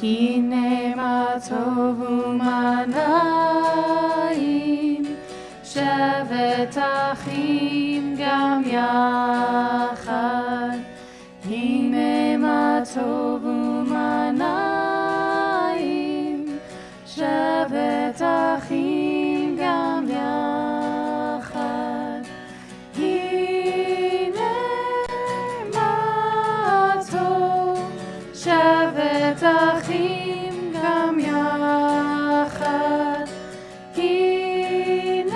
Hine ma tovu manayim, shevet achim gam yachad. Hine ma tovu manayim, shevet achim gam yachad. Hine ma tov shevet achim gam yachad. Hine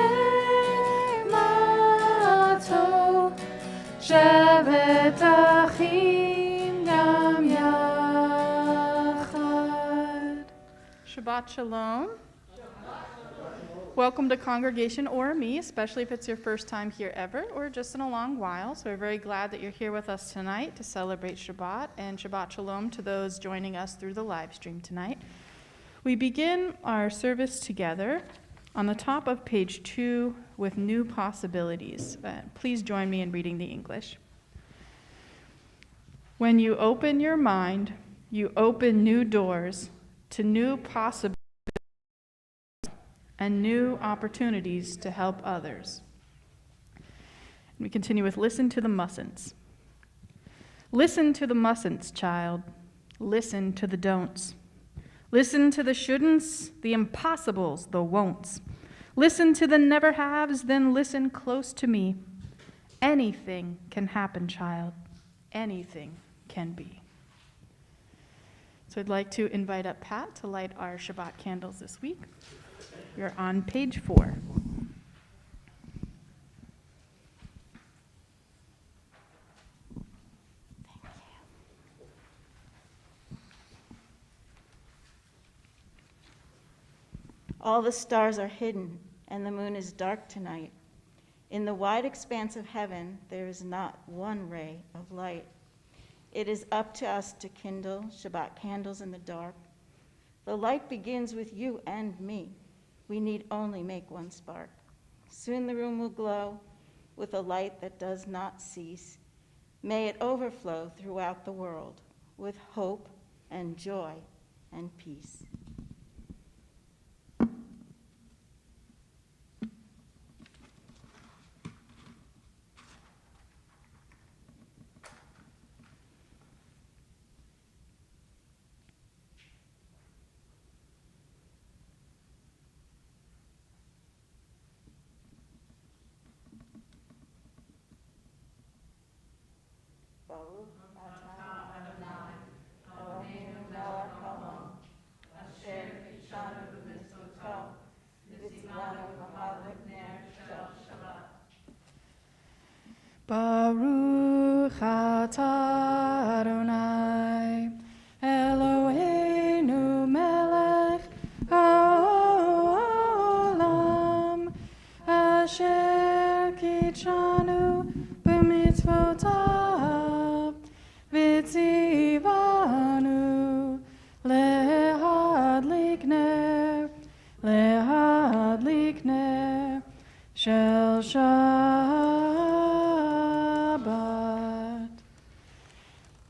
ma tov shevet achim gam yachad. Shabbat Shalom. Welcome to Congregation or me, especially if it's your first time here ever or just in a long while. So we're very glad that you're here with us tonight to celebrate Shabbat, and Shabbat Shalom to those joining us through the live stream tonight. We begin our service together on the top of page 2 with new possibilities. Please join me in reading the English. When you open your mind, you open new doors to new possibilities and new opportunities to help others. And we continue with listen to the mustn'ts. Listen to the mustn'ts, child. Listen to the don'ts. Listen to the shouldn'ts, the impossibles, the won'ts. Listen to the never haves, then listen close to me. Anything can happen, child. Anything can be. So I'd like to invite up Pat to light our Shabbat candles this week. You're on page 4. Thank you. All the stars are hidden, and the moon is dark tonight. In the wide expanse of heaven, there is not one ray of light. It is up to us to kindle Shabbat candles in the dark. The light begins with you and me. We need only make one spark. Soon the room will glow with a light that does not cease. May it overflow throughout the world with hope and joy and peace. Baruch atah Adonai, Eloheinu melech haolam, asher kitshanu b'mitzvotav, v'tzivanu lehadlik ner shel Shabbat.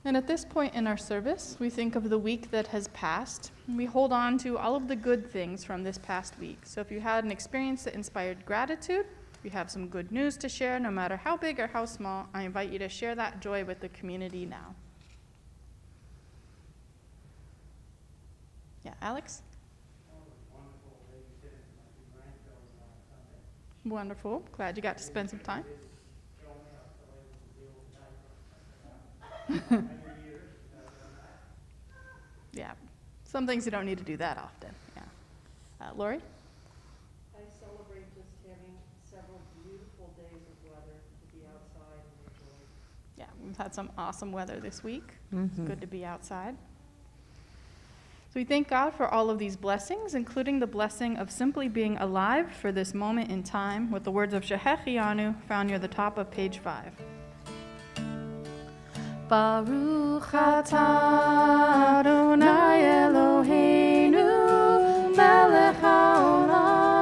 And at this point in our service, we think of the week that has passed, and we hold on to all of the good things from this past week. So if you had an experience that inspired gratitude, if you have some good news to share, no matter how big or how small, I invite you to share that joy with the community now. Yeah, Alex? Wonderful. Glad you got to spend some time. Yeah, some things you don't need to do that often. Yeah, Lori? I celebrate just having several beautiful days of weather to be outside and enjoy. Yeah, we've had some awesome weather this week. It's good to be outside. So we thank God for all of these blessings, including the blessing of simply being alive for this moment in time, with the words of Shehechianu found near the top of page 5. Baruch atah Adonai Eloheinu melech haolam,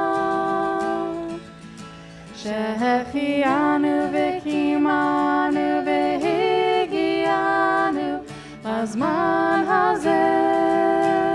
shehechianu v'kimanu v'higianu lazman hazeh.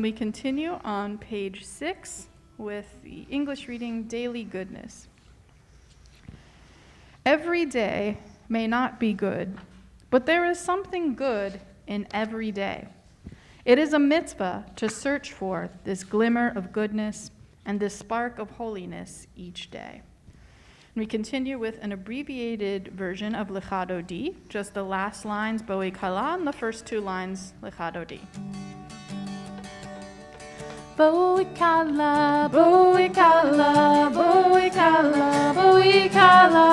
we continue on page 6 with the English reading, Daily Goodness. Every day may not be good, but there is something good in every day. It is a mitzvah to search for this glimmer of goodness and this spark of holiness each day. And we continue with an abbreviated version of Lechado D, just the last lines, Boi Kala, and the first 2 lines, Lechado D. Boi Kala, Boi Kala, Boi Kala, Boi Kala.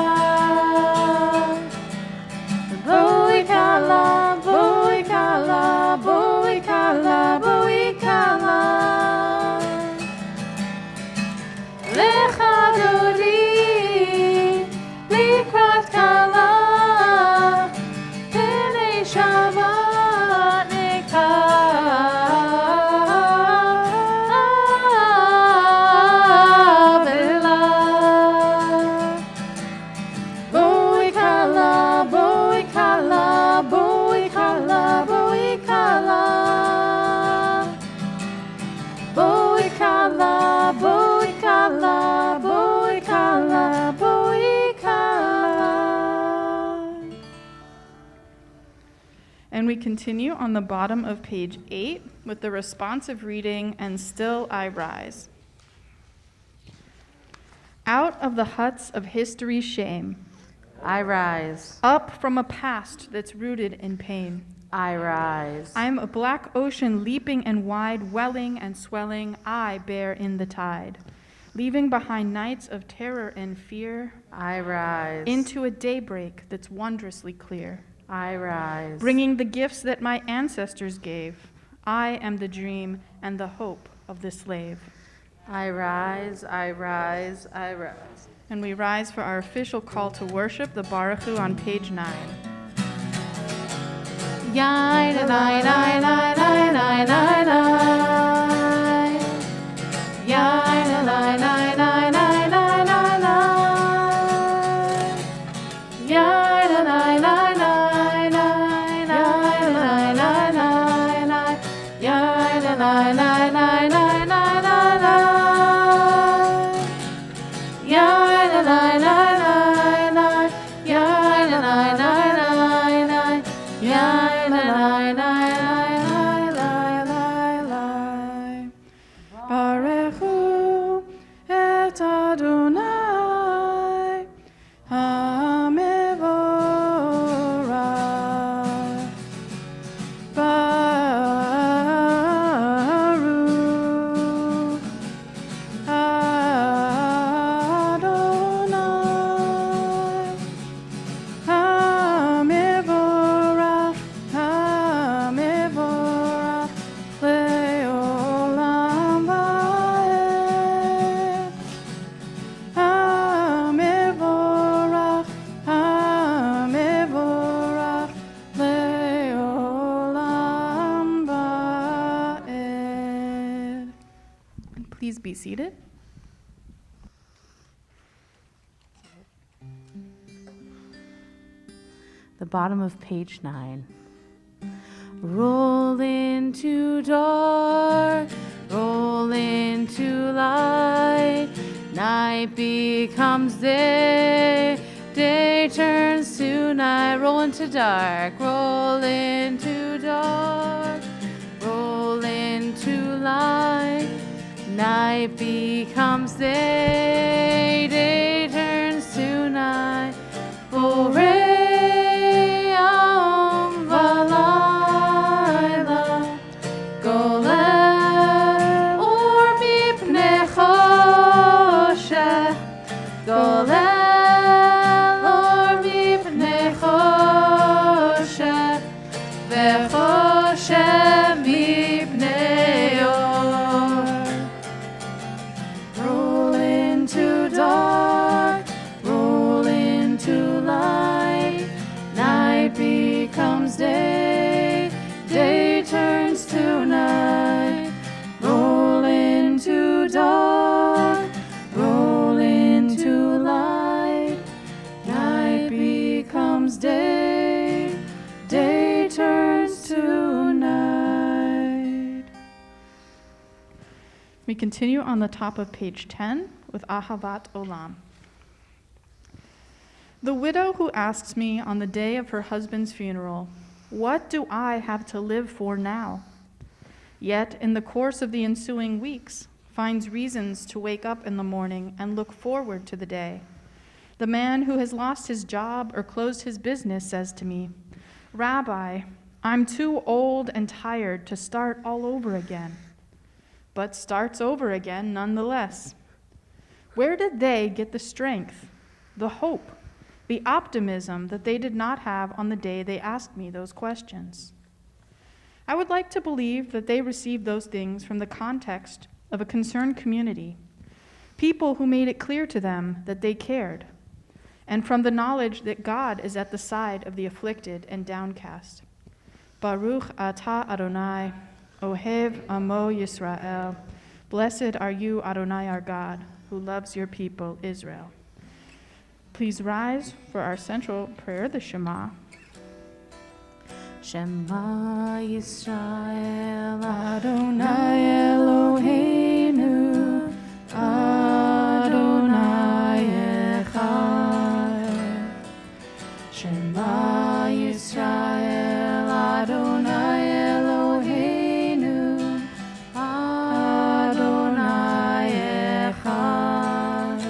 Boi Kala, Boi Kala, Boi Kala, Boi Kala. Lechado Di, Likrat Kala, Penei Shabbat Nekavela. Boi Kala, Boi Kala, Boi Kala, Boi Kala. Boi Kala, Boi Kala, Boi Kala, Boi Kala. And we continue on the bottom of page 8 with the responsive reading, And Still I Rise. Out of the huts of history's shame, I rise, up from a past that's rooted in pain. I rise, I'm a black ocean leaping and wide, welling and swelling, I bear in the tide. Leaving behind nights of terror and fear, I rise, into a daybreak that's wondrously clear. I rise, Bringing the gifts that my ancestors gave, I am the dream and the hope of the slave. I rise, I rise, I rise. And we rise for our official call to worship, the Baruch Hu on page 9. Yai da nai nai nai nai nai nai nai. Yai da nai nai nai nai nai nai nai. Yai da nai nai nai nai nai nai nai nai nai. Yai da nai nai nai nai nai nai nai. Yai da nai nai nai nai. Yai da nai nai nai nai. Yai. Baruch Hu et Adonai HaMevorach. Baruch Adonai HaMevorach, HaMevorach le'olam va'ed. HaMevorach, HaMevorach le'olam va'ed. Please be seated. The bottom of page 9. Roll into dark, roll into light. Night becomes day, day turns to night. Roll into dark, roll into dark, roll into light. Night becomes day, day turns to night. Boreyam v'layla, golel or mipnei choshech, golel or mipnei choshech, v'choshech mipnei or. Roll into dark, roll into light. Night becomes day, day turns to night. Roll into dark, roll into light. Night becomes day, day turns to night. We continue on the top of page 10 with Ahavat Olam. The widow who asks me on the day of her husband's funeral, "What do I have to live for now?" Yet in the course of the ensuing weeks, finds reasons to wake up in the morning and look forward to the day. The man who has lost his job or closed his business says to me, "Rabbi, I'm too old and tired to start all over again," but starts over again nonetheless. Where did they get the strength, the hope, the optimism that they did not have on the day they asked me those questions? I would like to believe that they received those things from the context of a concerned community, people who made it clear to them that they cared, and from the knowledge that God is at the side of the afflicted and downcast. Baruch atah Adonai, Ohev Amo Yisrael. Blessed are you, Adonai our God, who loves your people, Israel. Please rise for our central prayer, the Shema. Shema Yisrael Adonai Eloheinu, Adonai Echad. Shema Yisrael, Adonai Eloheinu, Adonai Echad.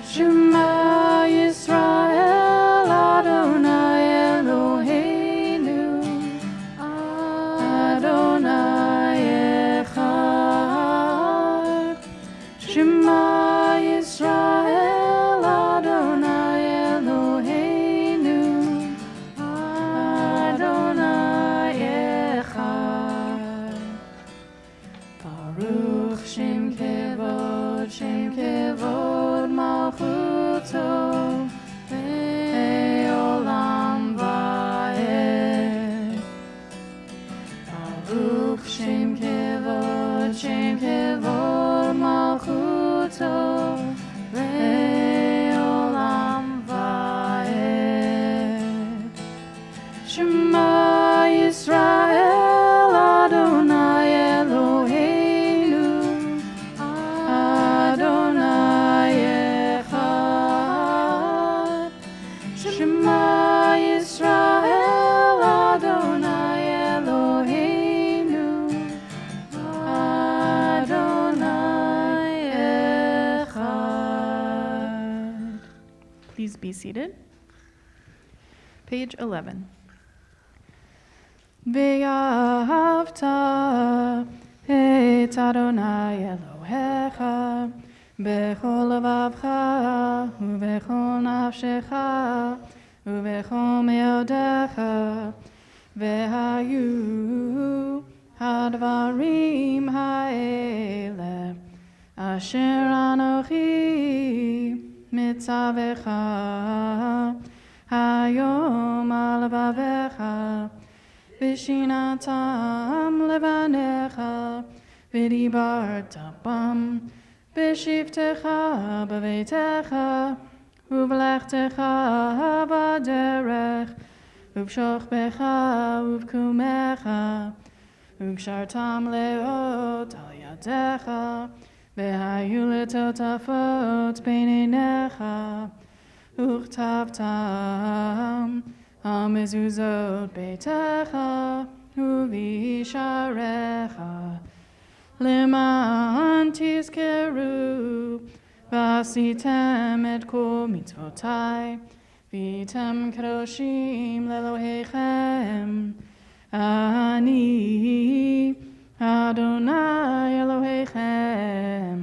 Shema Yisrael, Adonai Eloheinu, Adonai Echad. Shema Yisrael, Adonai Eloheinu, Adonai Echad. Baruch Shem Kevod Malchuto, Le'olam Va'ed. Baruch Shem Kevod Malchuto, Le'olam Va'ed. Shema Yisrael, Adonai Eloheinu, Adonai Echad. Shema Yisrael, Adonai Eloheinu, Adonai Echad. Please be seated. Page 11. Ve'ahavta et Adonai Elohecha bechol levavcha uvechol nafshecha uvechol meodecha ve'hayu hadvarim ha'ele asher anochi mitzavecha hayom al levavecha V'shinatam levanecha, v'dibarta bam, v'shivtecha b'veitecha, uv'lechtecha b'derech, uv'shochbecha uv'kumecha, uv'shartam leot al yadecha, v'hayu letotafot b'neinecha, uchtavtam, המזוזות ביתך ובשעריך למען תזכרו ועשיתם את כל מצוותיי והייתם קדושים לאלוהיכם אני אדוני אלוהיכם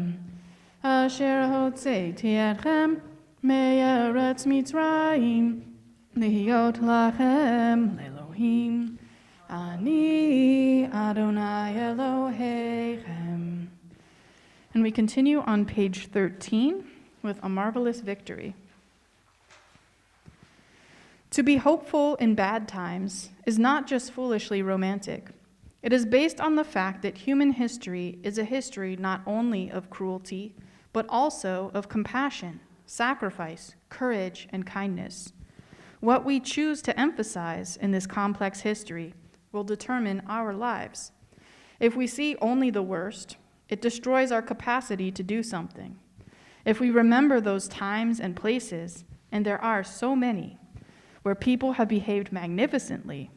אשר הוצאתי אתכם מארץ מצרים להיות לכם לאלוהים, אני Adonai Elohechem. And we continue on page 13 with a marvelous victory. To be hopeful in bad times is not just foolishly romantic. It is based on the fact that human history is a history not only of cruelty, but also of compassion, sacrifice, courage, and kindness. What we choose to emphasize in this complex history will determine our lives. If we see only the worst, It destroys our capacity to do something. If we remember those times and places, and there are so many, where people have behaved magnificently,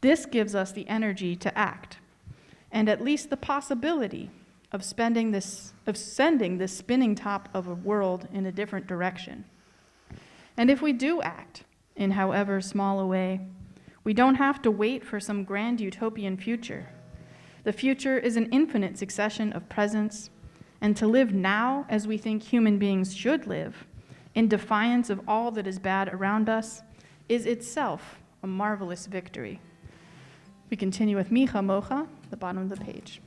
this gives us the energy to act, and at least the possibility of sending this spinning top of a world in a different direction. And if we do act, in however small a way, we don't have to wait for some grand utopian future. The future is an infinite succession of presents, and to live now as we think human beings should live, in defiance of all that is bad around us, is itself a marvelous victory. We continue with Micha Mocha, the bottom of the page.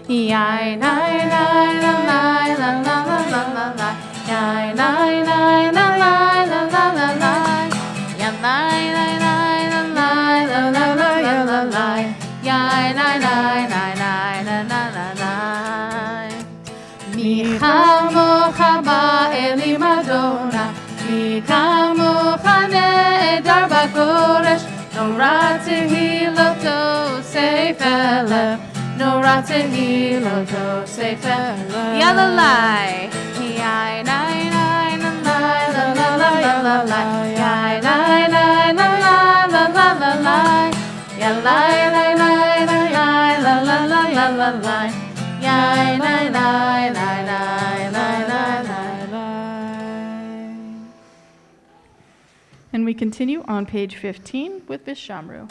Yai nai nai la lai la la la la la la. Yai nai nai la lai la la la la. Ya lai lai lai la lai la la la la la la. Yai nai nai nai nai la la la la. Micha mocha ba'eli Madonna. Micha mocha ne'edar b'koresh. Nora tehilloto sefer lev. Nora tehilloto sefer lev. Yalalai. Yai nai nai la lai la la la la la. Yai nai nai la la la la la la. Ya lai lai lai lai lai la la la la la la. Yai lai lai lai lai lai lai lai lai. And we continue on page 15 with Vishamru.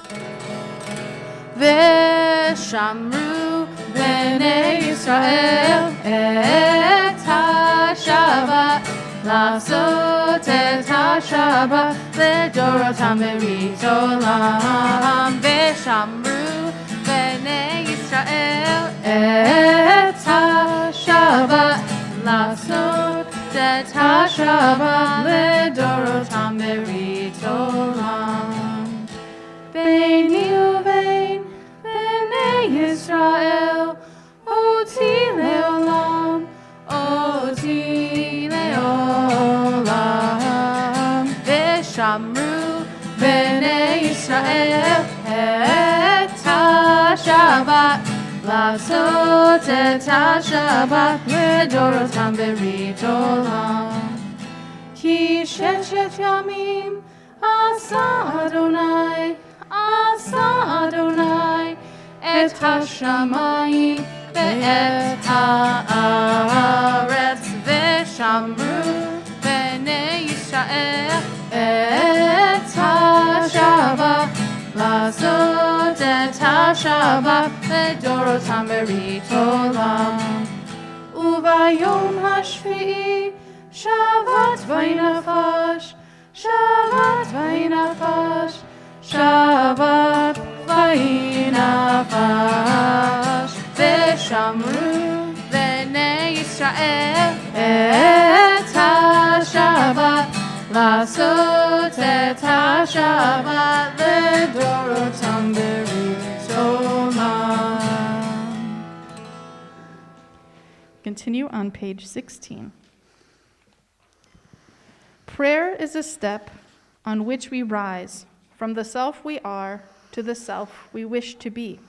Veshamru bnei Yisrael et ha-Shabbat לעשות את השבת לדורותם ברית עולם. ושמרו בני ישראל את השבת לעשות את השבת לדורותם ברית עולם. ביני ובין בני ישראל אותי לעולם, אותי לעולם. ושמרו בני ישראל את השבת לעשות את השבת לדורותם ברית עולם. כי ששת ימים עשה אדוני, עשה אדוני את השמיים ואת הארץ. ושמרו בני ישראל את השבת לעשות את השבת לדורותם ברית עולם. וביום השביעי שבת וינפש, שבת וינפש, שבת וינפש. ושמרו בני ישראל את השבת לעשות את השבת לדורותם ברית עולם. Continue on page 16. Prayer is a step on which we rise from the self we are to the self we wish to be.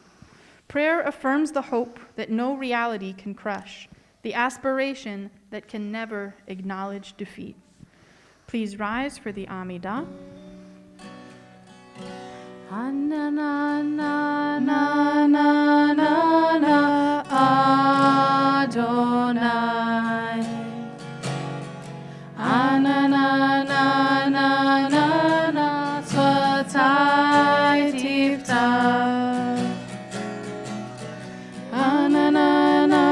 Prayer affirms the hope that no reality can crush, the aspiration that can never acknowledge defeat. Please rise for the Amidah. Na na na na na na na Adonai. Na na na na na na Tzvatai Tiftach. Na na na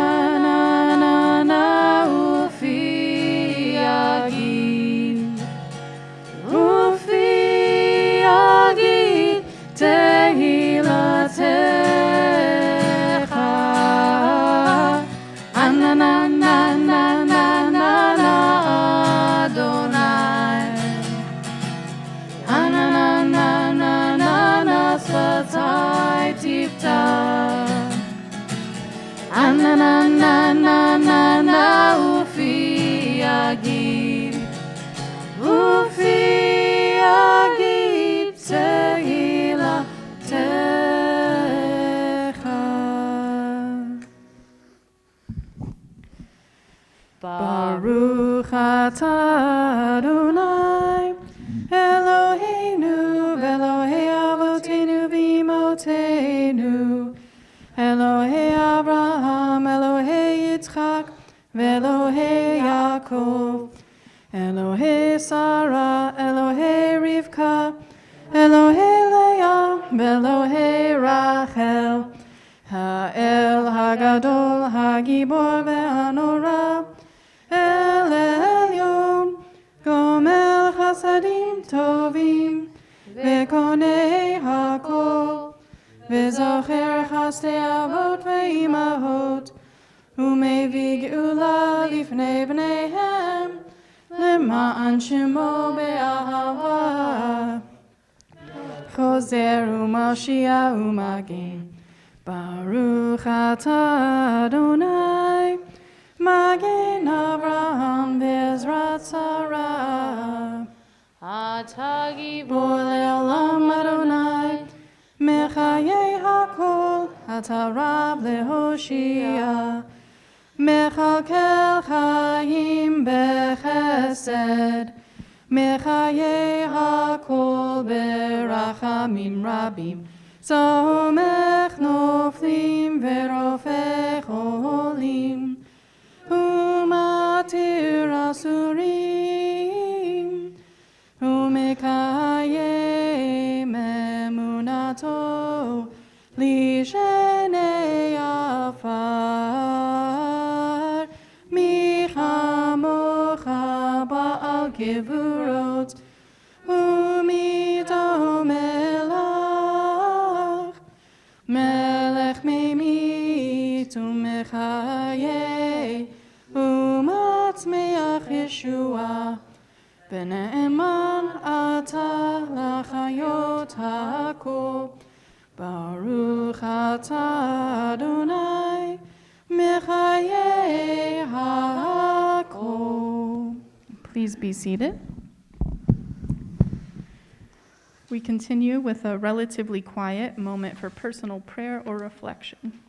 na na na Ufi Yagid. Ufi Yagid Tehilatecha. Na na na na na na na Adonai. Adonai, Eloheinu, Elohei Avotenu v'Imotenu, Elohei Abraham, Elohei Yitzchak, Elohei Yaakov, Elohei Sarah, Elohei Rivka, Elohei Leah, Elohei Rachel, Ha'el Hagadol, Hagibor ve'Hanora, El Elyon, Gomel Chasadim Tovim, Ve'konei Hakol, Ve'zocher Chasdei Avot ve'imahot, U'mevii geula lifnei bneihem, Lema'an shemo be'ahava. Chozer u'Mashiach u'Magen, Baruch atah Adonai, Magen Avraham ve'ezrat Sarah. Atah gibor le'olam Adonai, Mechayei hakol, Atah Rab le'hoshia, Mechalkel chayim bechesed, Mechayei hakol berachamim rabim, Zomech noflim verofech olim, Umatir asurim, Umekayem emunato, Lishenei afar, Michamocha ba'al gevurot, Umido melach, Melech memit umechaye, Umatzmeach Yeshua, Bene'eman atah lachayot ha'akol, Baruch atah Adonai, Mechayei ha'akol. Please be seated. We continue with a relatively quiet moment for personal prayer or reflection.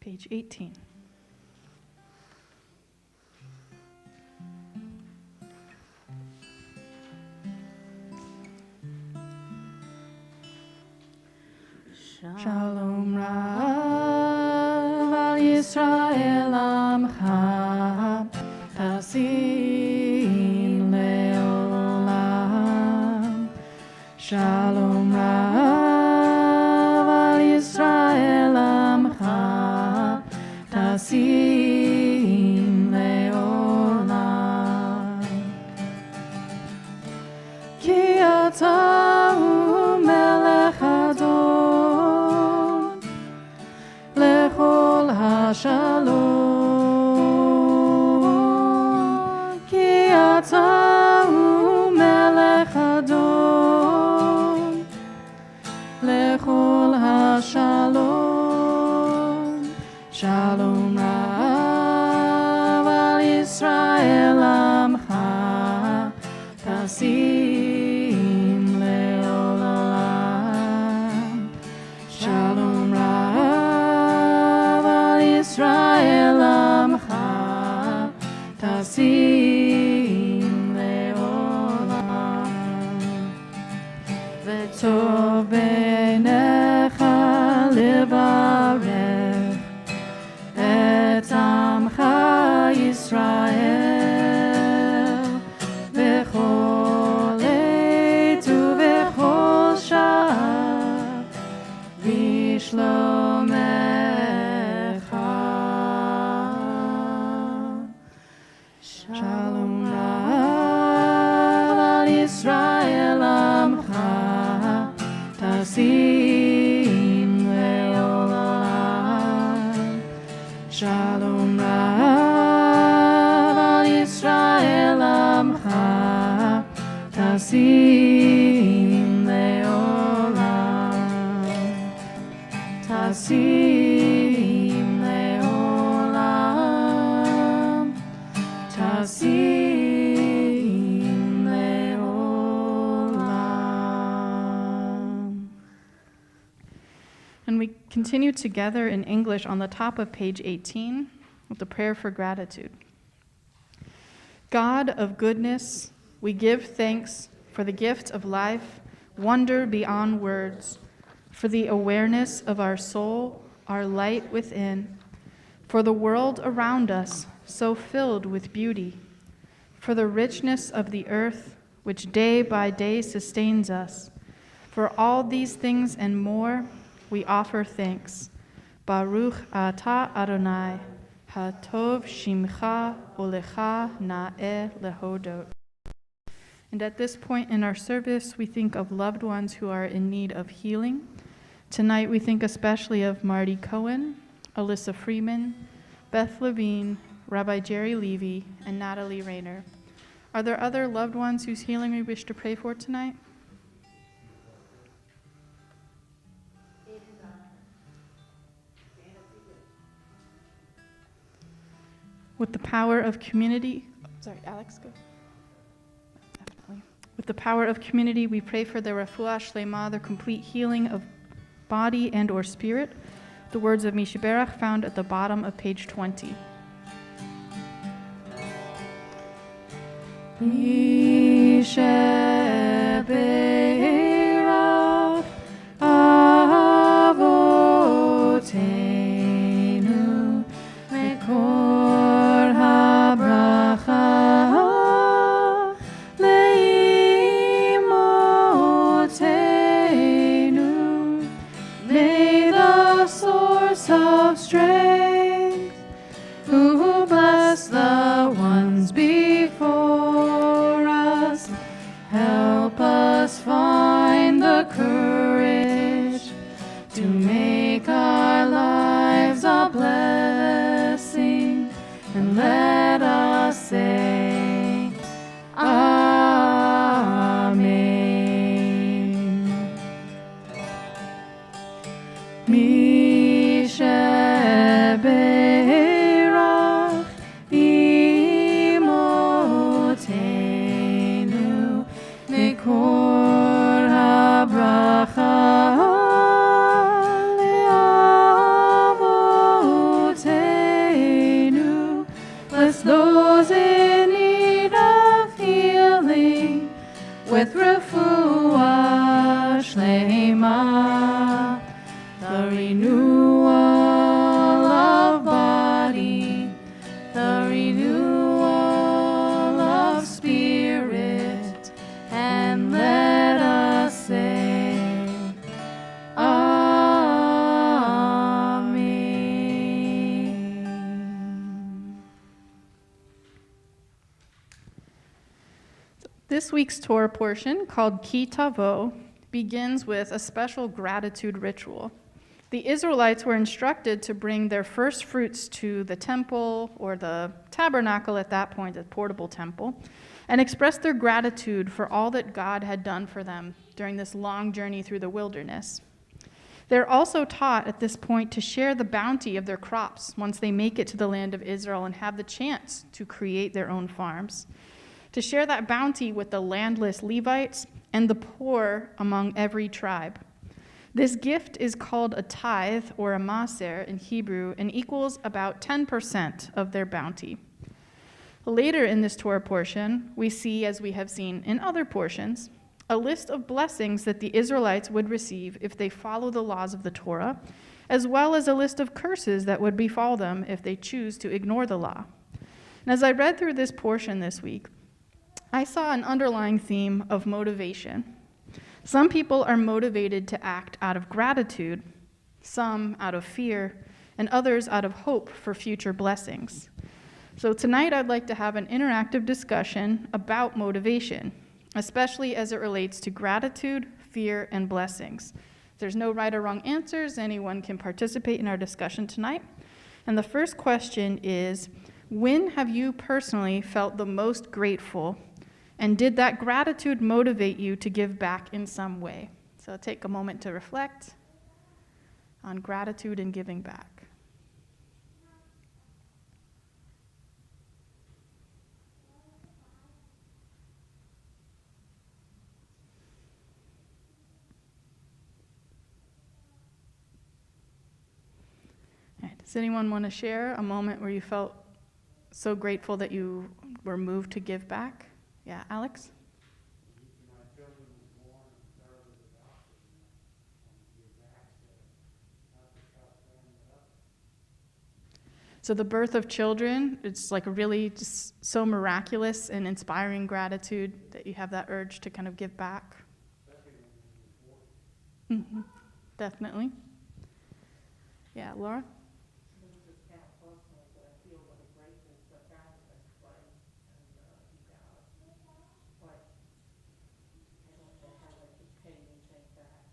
Page 18. Shalom Rav al Yisrael Amcha, Tasim leolam. Shalom Rav al Yisrael Amcha, Tasim leolam. Ki ata hu melech adon, lechol hashalom. Ki ata hu melech adon, lechol hashalom. Shalom Rav al Yisrael Amcha, Tasim leolam. Shalom Rav al Yisrael Amcha, Tasim leolam. V'tov beinecha levarech et amcha Yisrael, v'chol עת ובכל שעה, בשלומך. Shalom Rav al Yisrael Amcha, Tasim leolam. Shalom Rav al Yisrael Amcha, Tasim And we continue together in English on the top of page 18 with the prayer for gratitude. God of goodness, we give thanks for the gift of life, wonder beyond words, for the awareness of our soul, our light within, for the world around us so filled with beauty, for the richness of the earth which day by day sustains us. For all these things and more, we offer thanks. Baruch atah Adonai, hatov shimcha ulecha na'eh lehodot. And at this point in our service, we think of loved ones who are in need of healing. Tonight, we think especially of Marty Cohen, Alyssa Freeman, Beth Levine, Rabbi Jerry Levy, and Natalie Rayner. Are there other loved ones whose healing we wish to pray for tonight? With the power of community, Alex, go. Definitely. With the power of community, we pray for their refuah shlema, their complete healing of body and or spirit. The words of Mishaberach found at the bottom of page 20. Mishaberach Avoteinu Mekor habracha Leimotenu. May the source of strength, who bless the ones before us, help us find the courage to make our lives a blessing, and let us say, Amen. Mishaberach imotenu mekor habracha leavotenu. Bless those in need of healing with refuah shlema, the renewal of body, the renewal of spirit, and let us say, Amen. This week's Torah portion, called Ki Tavo, begins with a special gratitude ritual. The Israelites were instructed to bring their first fruits to the temple, or the tabernacle at that point, a portable temple, and express their gratitude for all that God had done for them during this long journey through the wilderness. They're also taught at this point to share the bounty of their crops once they make it to the land of Israel and have the chance to create their own farms, to share that bounty with the landless Levites and the poor among every tribe. This gift is called a tithe, or a maser in Hebrew, and equals about 10% of their bounty. Later in this Torah portion, we see, as we have seen in other portions, a list of blessings that the Israelites would receive if they follow the laws of the Torah, as well as a list of curses that would befall them if they choose to ignore the law. And as I read through this portion this week, I saw an underlying theme of motivation. Some people are motivated to act out of gratitude, some out of fear, and others out of hope for future blessings. So tonight I'd like to have an interactive discussion about motivation, especially as it relates to gratitude, fear, and blessings. There's no right or wrong answers. Anyone can participate in our discussion tonight. And the first question is, when have you personally felt the most grateful? And did that gratitude motivate you to give back in some way? So take a moment to reflect on gratitude and giving back. Does anyone want to share a moment where you felt so grateful that you were moved to give back? Yeah, Alex? My children were born and started adopted, and give back to not to trust them, but others. So the birth of children, it's like really just so miraculous and inspiring gratitude that you have that urge to kind of give back. Especially when you're 40. Definitely. Yeah, Laura? This is kind of personal, but I feel really grateful for family and friends and you guys. But I don't know how I could pay anything back.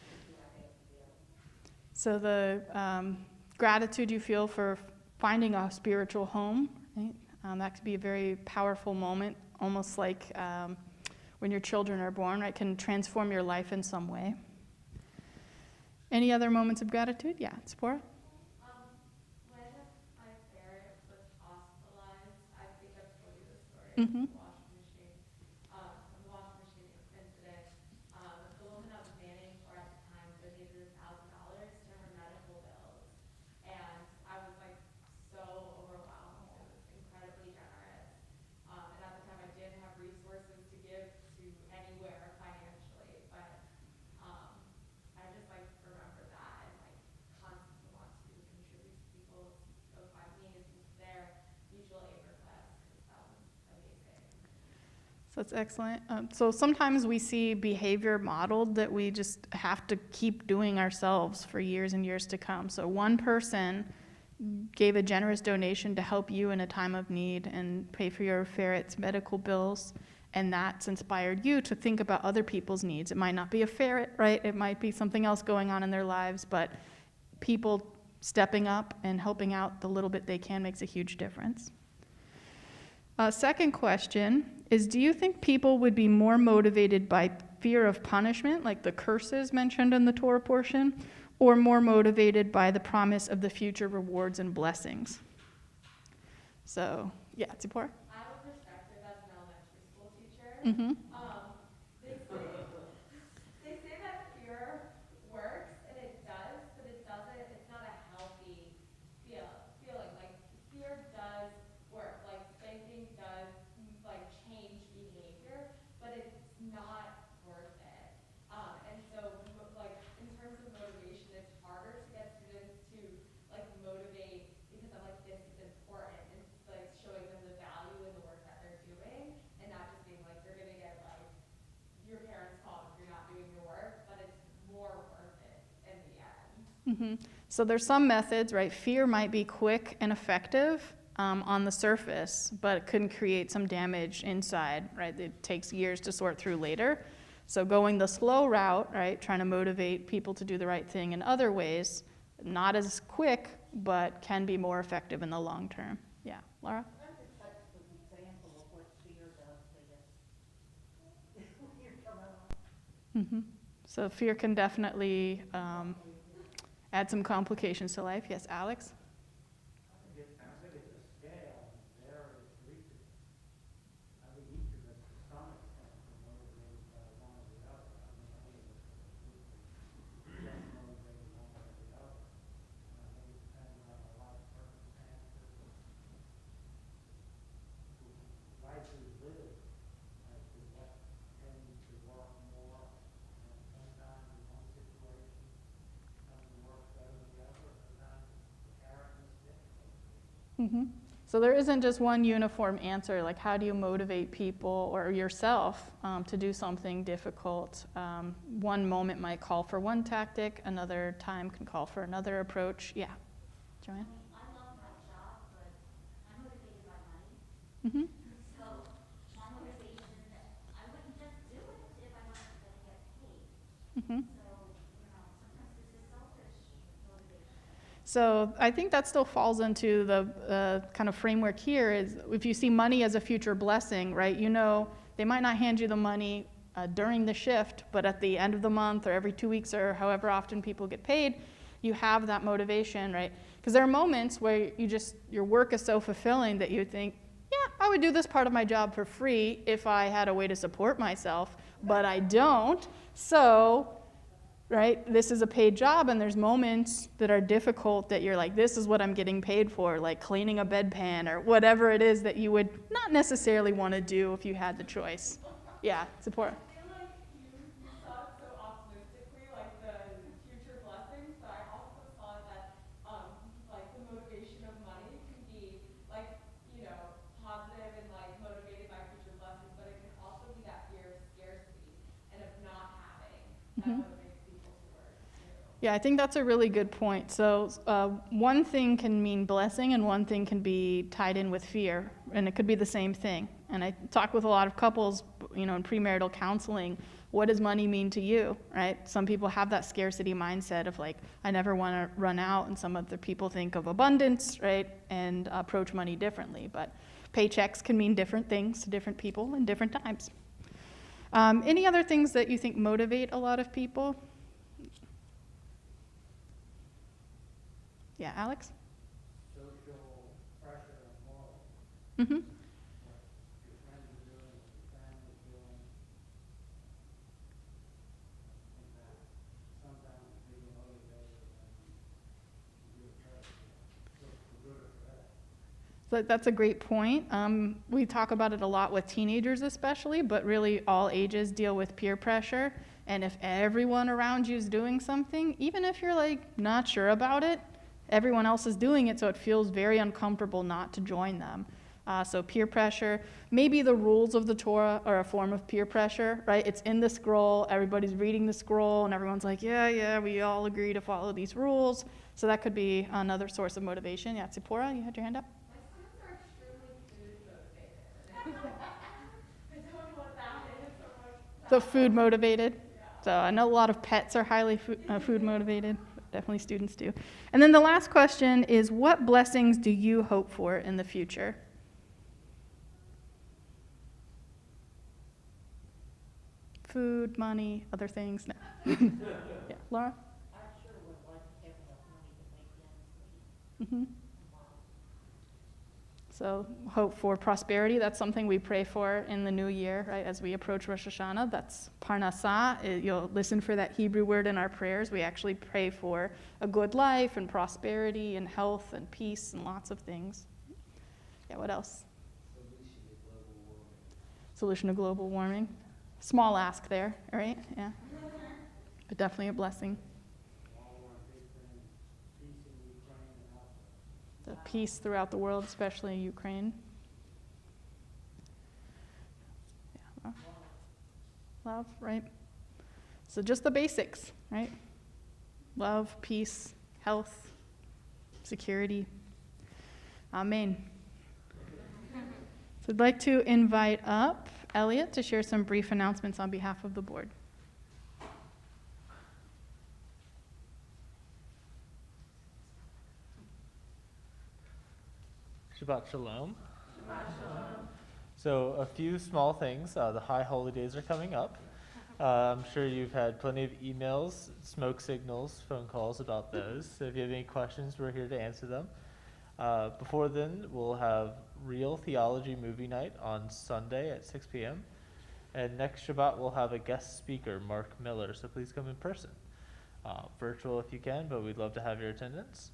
What do I have to give? So the gratitude you feel for finding a spiritual home, right? That could be a very powerful moment, almost like when your children are born, right? Can transform your life in some way. Any other moments of gratitude? Yeah, Sephora? When my ferret was hospitalized, I think I've told you this story. Mm-hmm. The washing machine incident. The woman I was manning for at the time donated $1,000 to her medical bills, and I was like so overwhelmed. It was incredibly generous, and at the time I didn't have resources to give to anywhere financially, but I just like remember that and like constantly want to contribute to people's GoFundMe is their mutual aid request because that was amazing. So that's excellent. So sometimes we see behavior modeled that we just have to keep doing ourselves for years and years to come. So one person gave a generous donation to help you in a time of need and pay for your ferret's medical bills, and that's inspired you to think about other people's needs. It might not be a ferret, right? It might be something else going on in their lives, but people stepping up and helping out the little bit they can makes a huge difference. Second question is, do you think people would be more motivated by fear of punishment, like the curses mentioned in the Torah portion, or more motivated by the promise of the future rewards and blessings? So, yeah, Tzipora? I have a perspective as an elementary school teacher. Mm-hmm. They say that fear works, and it does, but it doesn't. It's not a healthy feeling. Like fear does work. Like spanking does like change behavior, but it's not worth it. And so like in terms of motivation, it's harder to get students to like motivate because I'm like this is important. It's like showing them the value in the work that they're doing, and not just being like you're gonna get like your parents call if you're not doing your work, but it's more worth it in the end. Mm-hmm. So there's some methods, right? Fear might be quick and effective on the surface, but it can create some damage inside, right? It takes years to sort through later. So going the slow route, right? Trying to motivate people to do the right thing in other ways, not as quick, but can be more effective in the long term. Yeah, Laura? I'd like to touch an example of what fear does to you. Fear come out. Mm-hmm. So fear can definitely add some complications to life. Yes, Alex? I think it's a scale, and there it reaches. I think each of us, to some extent, are motivated by one or the other. I mean, any of us are less motivated one way or the other. And I think it depends on a lot of circumstances, who life is lived, as to what tends to work more. And sometimes in one situation, something works better than the other, and sometimes the carrot and the stick. Mm-hmm. So there isn't just one uniform answer, like how do you motivate people or yourself to do something difficult? One moment might call for one tactic, another time can call for another approach. Yeah, Joanne? I love my job, but I'm motivated by money. Mm-hmm. So my motivation is that I wouldn't just do it if I wasn't going to get paid. Mm-hmm. So, sometimes this is selfish motivation. So I think that still falls into the kind of framework here is if you see money as a future blessing, right? You know, they might not hand you the money during the shift, but at the end of the month or every 2 weeks or however often people get paid, you have that motivation, right? Because there are moments where your work is so fulfilling that you think, yeah, I would do this part of my job for free if I had a way to support myself, but I don't. So right? This is a paid job, and there's moments that are difficult that you're like, this is what I'm getting paid for, like cleaning a bedpan or whatever it is that you would not necessarily want to do if you had the choice. Yeah, support. I feel like you saw it so optimistically, like the future blessings, but I also saw that, like the motivation of money can be like, positive and like motivated by future blessings, but it can also be that fear of scarcity and of not having that motivates people to work too. Yeah, I think that's a really good point. So one thing can mean blessing and one thing can be tied in with fear, and it could be the same thing. And I talk with a lot of couples, in premarital counseling, what does money mean to you, right? Some people have that scarcity mindset of like, I never want to run out, and some other people think of abundance, right, and approach money differently. But paychecks can mean different things to different people in different times. Any other things that you think motivate a lot of people? Yeah, Alex? Social pressure and moral, Mm-hmm. what your friends are doing, what your family's doing. I think that sometimes being motivated and do it for good or for bad. So that's a great point. We talk about it a lot with teenagers especially, but really all ages deal with peer pressure. And if everyone around you is doing something, even if you're like not sure about it, everyone else is doing it, so it feels very uncomfortable not to join them. So peer pressure, maybe the rules of the Torah are a form of peer pressure, right? It's in the scroll, everybody's reading the scroll, and everyone's like, yeah, we all agree to follow these rules. So that could be another source of motivation. Yeah, Tzipora, you had your hand up? My students are extremely food motivated. I don't know what that is or what So food motivated. So I know a lot of pets are highly food motivated. Definitely students do. And then the last question is, what blessings do you hope for in the future? Food, money, other things? No. Yeah, Laura? I sure would like to have enough money to make ends meet. Mm-hmm. So hope for prosperity, that's something we pray for in the new year, right? As we approach Rosh Hashanah, that's parnasah. You'll listen for that Hebrew word in our prayers. We actually pray for a good life and prosperity and health and peace and lots of things. Yeah, what else? Solution to global warming. Small ask there, right? Yeah. But definitely a blessing. All one big thing, peace in Ukraine and elsewhere. The peace throughout the world, especially in Ukraine. Yeah. Love, right? So just the basics, right? Love, peace, health, security. Amen. So I'd like to invite up Elliot to share some brief announcements on behalf of the board. Shabbat Shalom. So a few small things. The high holidays are coming up. I'm sure you've had plenty of emails, smoke signals, phone calls about those. So if you have any questions, we're here to answer them. Before then, we'll have Real Theology Movie Night on Sunday at 6 p.m. And next Shabbat, we'll have a guest speaker, Mark Miller. So please come in person. Virtual if you can, but we'd love to have your attendance.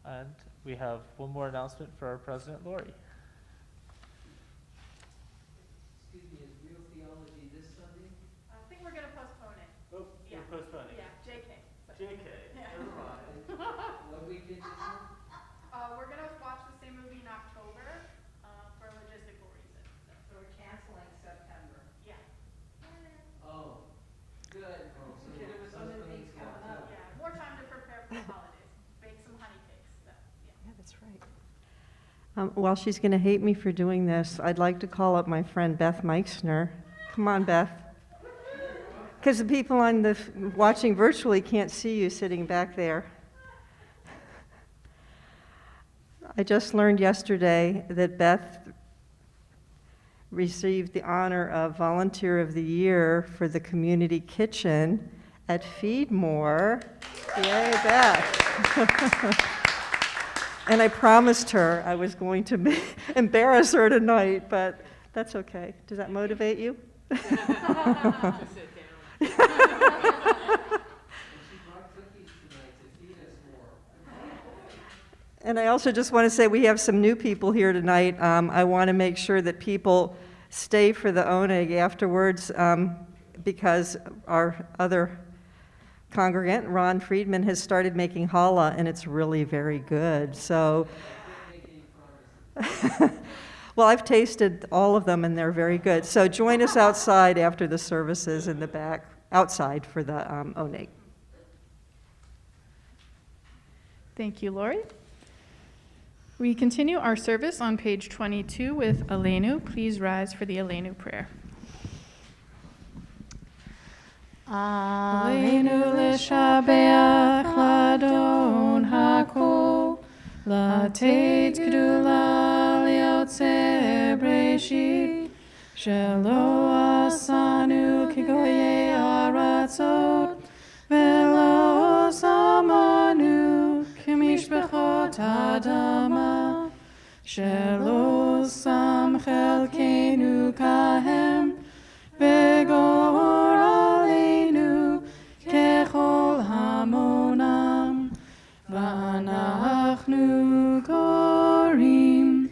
And we have one more announcement for our President, Lori. Excuse me, is Real Theology this Sunday? I think we're going to postpone it. Oh, Yeah. we're postponing. Yeah, JK. JK, never mind. What weekend is it? We're going to watch the same movie in October for logistical reasons. So we're canceling September. Yeah. Oh, good. Oh, so Yeah, there was postpone other it things to coming up. October. Yeah, more time to prepare for the holidays. Bake some honey cakes. So, yeah. Yeah, that's right. While she's going to hate me for doing this, I'd like to call up my friend Beth Meixner. Come on, Beth. Because the people on the watching virtually can't see you sitting back there. I just learned yesterday that Beth received the honor of Volunteer of the Year for the community kitchen at Feedmore. Yay, Beth. And I promised her I was going to embarrass her tonight, but that's okay. Does that motivate you? Just sit down. And I also just want to say we have some new people here tonight. I want to make sure that people stay for the oneg afterwards because our other congregant, Ron Friedman, has started making challah, and it's really very good. So, well, I've tasted all of them, and they're very good. So join us outside after the services in the back, outside for the oneg. Thank you, Lori. We continue our service on page 22 with Aleinu. Please rise for the Aleinu prayer. Aleinu l'shabeach ladon hakol, latet gdula liotze breshit, shelo asanu kigoye aratzot, velo samanu kimishbechot adama, shelo sam chelkenu kahem, vegor aleinu kechol hamonam, v'anachnu korim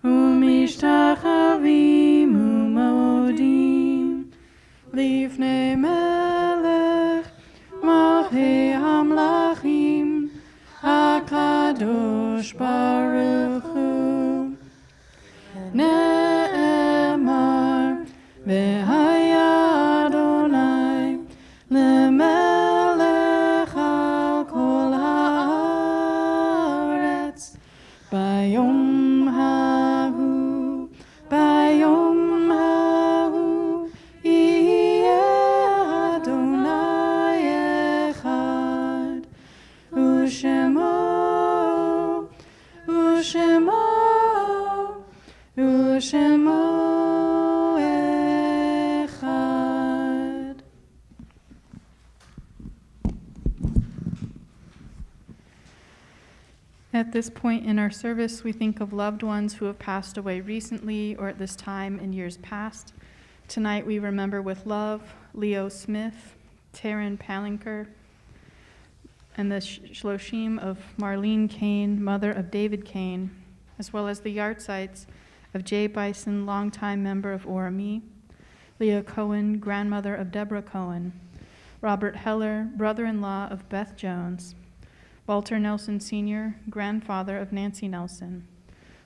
umishtachavim umodim lifnei melech malchei hamlachim HaKadosh Baruch Hu. Ne'emar v'haya Adonai lemelech al kol haaretz bayom hahu yeh Adonai echad Ushemo echad. At this point in our service, we think of loved ones who have passed away recently or at this time in years past. Tonight we remember with love Leo Smith, Taryn Palinker, and the Shloshim of Marlene Kane, mother of David Kane, as well as the yartzites of Jay Bison, longtime member of Orami, Leah Cohen, grandmother of Deborah Cohen, Robert Heller, brother-in-law of Beth Jones, Walter Nelson Sr., grandfather of Nancy Nelson,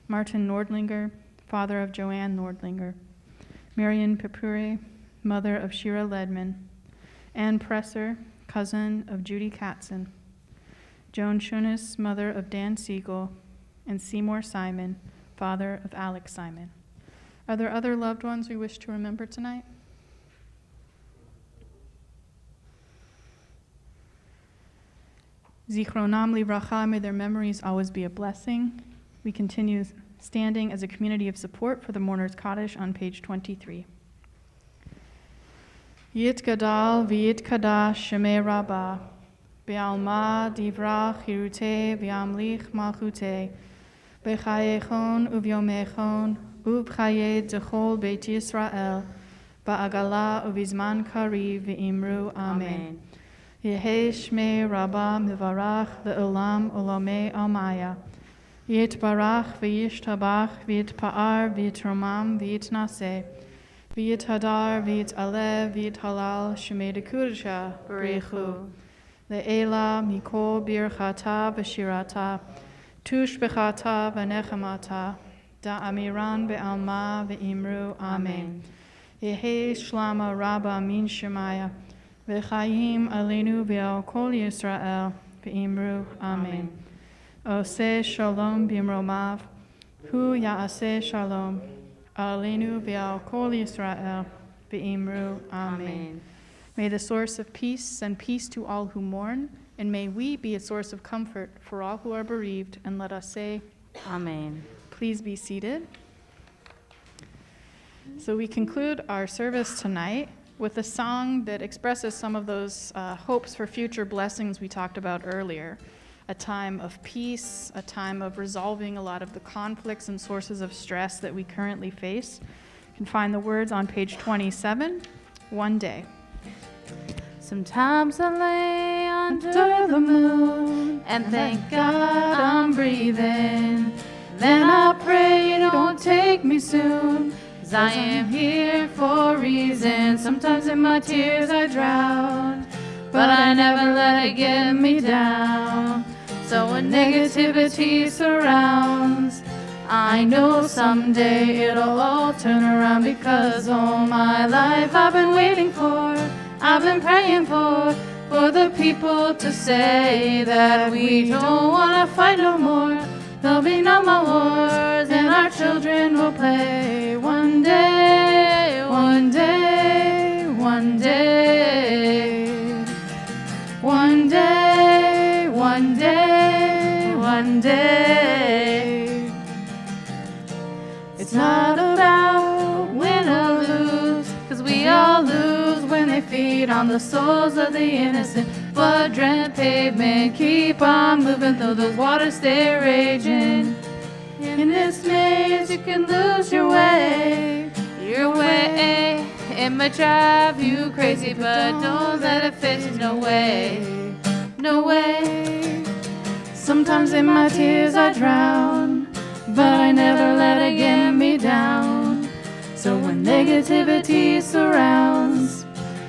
Martin Nordlinger, father of Joanne Nordlinger, Marion Pepure, mother of Shira Ledman, Ann Presser, cousin of Judy Katzen, Joan Shunis, mother of Dan Siegel, and Seymour Simon, father of Alex Simon. Are there other loved ones we wish to remember tonight? Zichronam livracha, may their memories always be a blessing. We continue standing as a community of support for the Mourners Kaddish on page 23. Yit gadal v'yit kadash shemei rabbah, be'alma divra chirute v'amlich malchute, be'chayechon uvyomechon ub'chayed zechol beit Yisrael, ba'agala uvizman kariv v'imru amen. Yehei shmei rabbah mivarach le'olam olamei almaya, yitbarach v'yishtabach v'yitpa'ar v'yitromam v'yitnaseh, V'yit hadar, v'yit alev, v'yit halal, shemei dekudasha, b'rechu. Le'ela, mikol, birchata, v'shirata, tush b'chata, v'nechamata, da'amiran be'alma, v'imru, amen. Yehei shlama rabba min shemaya, v'chayim aleinu v'al kol Yisrael, v'imru, amen. Oseh shalom b'imromav, hu ya'aseh shalom. Aleinu v'al kol Yisrael, v'imru, amen. May the source of peace send peace to all who mourn, and may we be a source of comfort for all who are bereaved, and let us say, Amen. Please be seated. So we conclude our service tonight with a song that expresses some of those hopes for future blessings we talked about earlier. A time of peace, a time of resolving a lot of the conflicts and sources of stress that we currently face. You can find the words on page 27, One Day. Sometimes I lay under the moon and thank God I'm breathing. Then I pray you don't take me soon, 'cause I am here for a reason. Sometimes in my tears I drown, but I never let it get me down. So when negativity surrounds, I know someday it'll all turn around, because all my life I've been waiting for, I've been praying for the people to say that we don't want to fight no more. There'll be no more wars, and our children will play one day, one day, one day, one day, one day, one day. It's not about win or lose, 'cause we all lose when they feed on the souls of the innocent. Blood-drenched pavement, keep on moving though those waters stay raging. In this maze you can lose your way. Your way, it might drive you crazy, but don't let it fit you, no way, no way. Sometimes in my tears I drown, but I never let it get me down. So when negativity surrounds,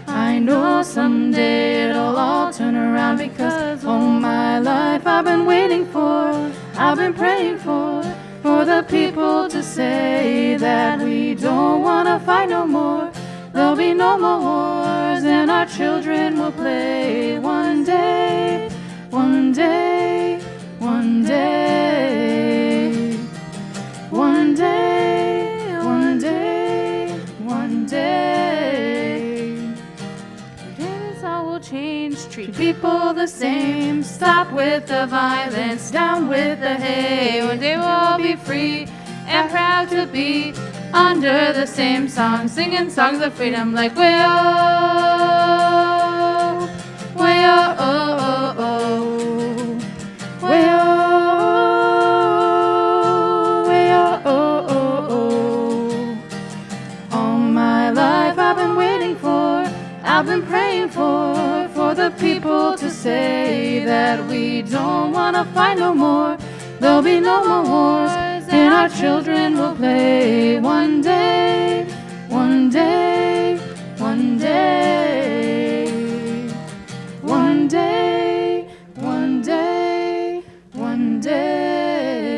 I know someday it'll all turn around, because all my life I've been waiting for, I've been praying for the people to say that we don't want to fight no more. There'll be no more wars, and our children will play one day, one day, one day, one day, one day, one day. This all will change, treat people the same. Stop with the violence, down with the hate. One day we'll all be free and proud to be under the same song, singing songs of freedom like way-oh, way-oh, oh, oh, oh. Way-oh, way-oh, oh, oh, oh. All my life I've been waiting for, I've been praying for the people to say that we don't want to fight no more. There'll be no more wars, and our children will play one day, one day, one day, one day, one day, one day.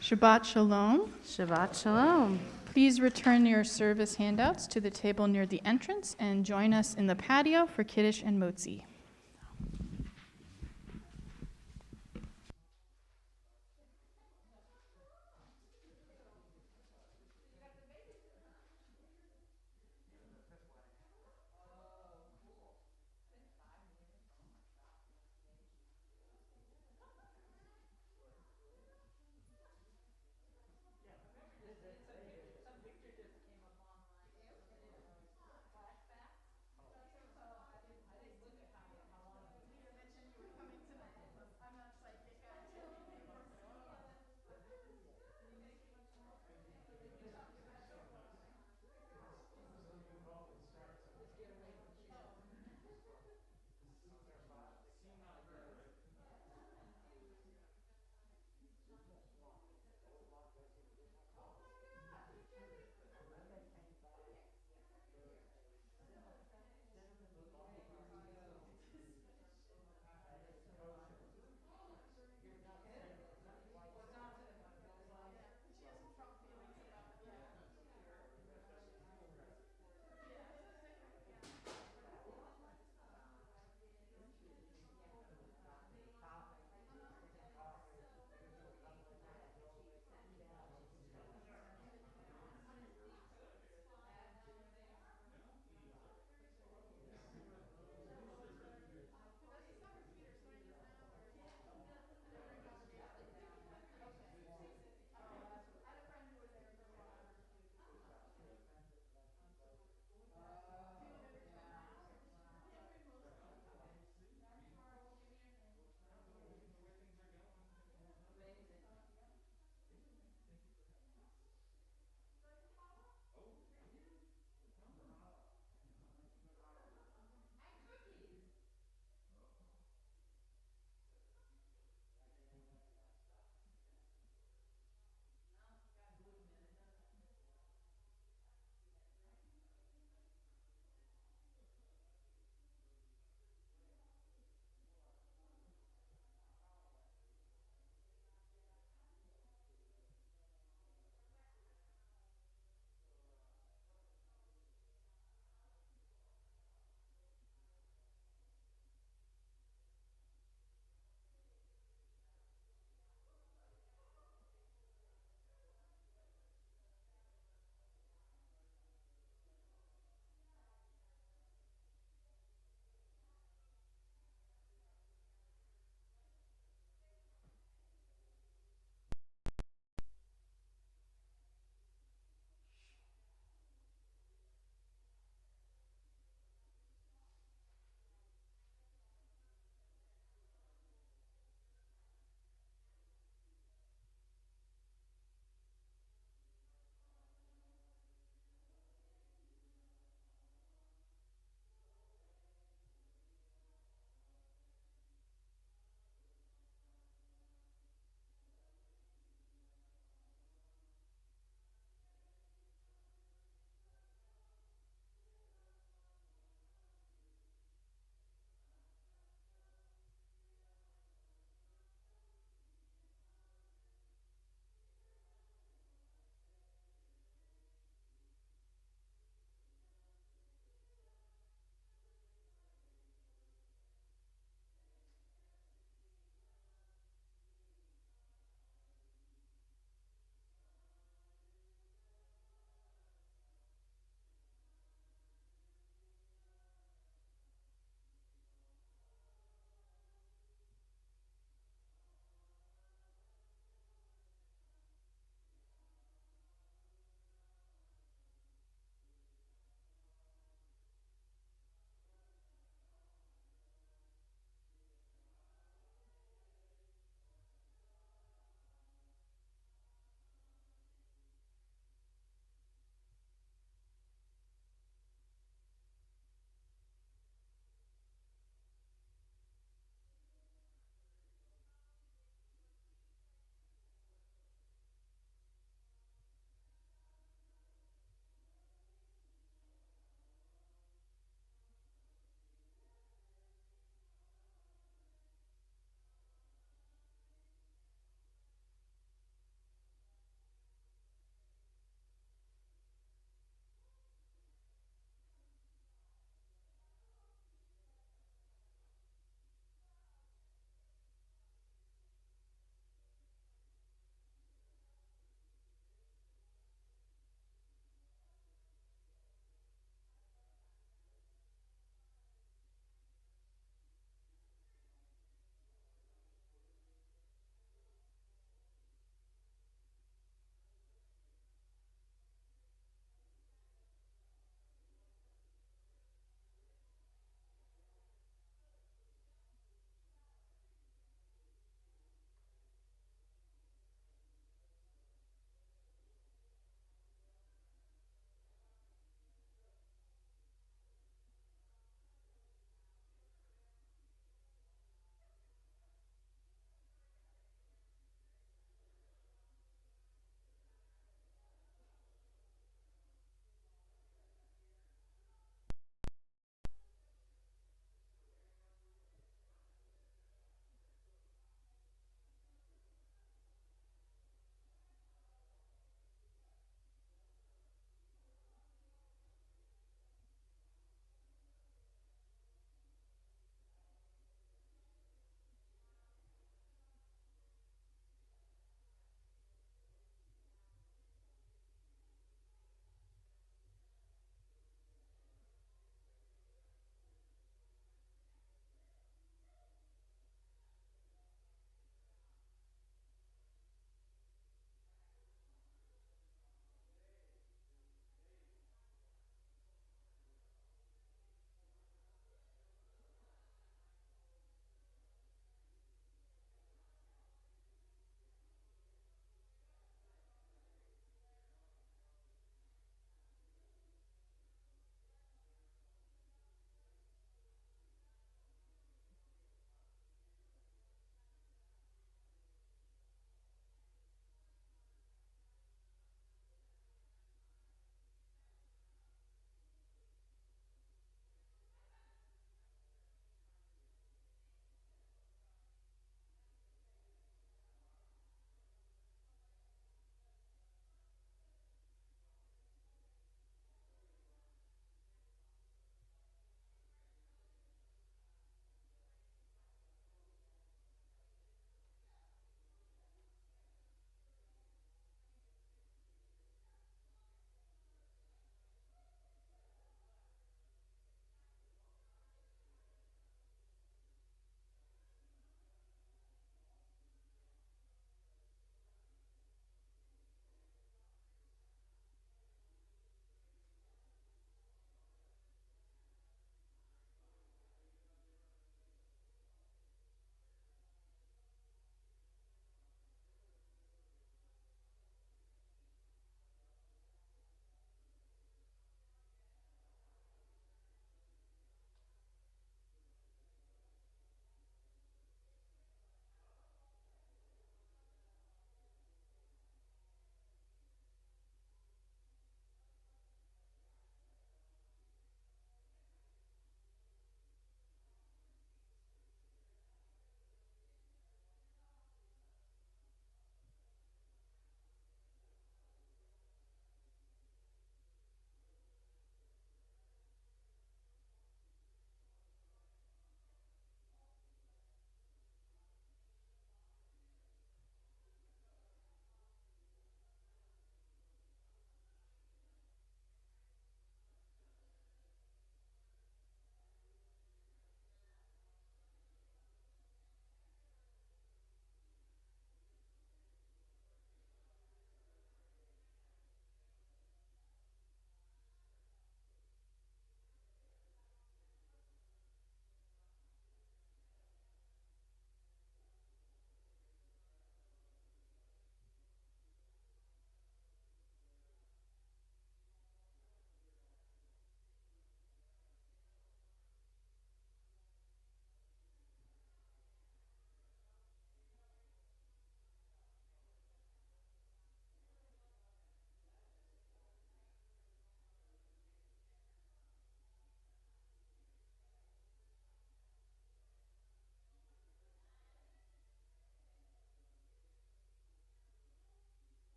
Shabbat Shalom. Shabbat Shalom. Please return your service handouts to the table near the entrance and join us in the patio for Kiddush and Motzi.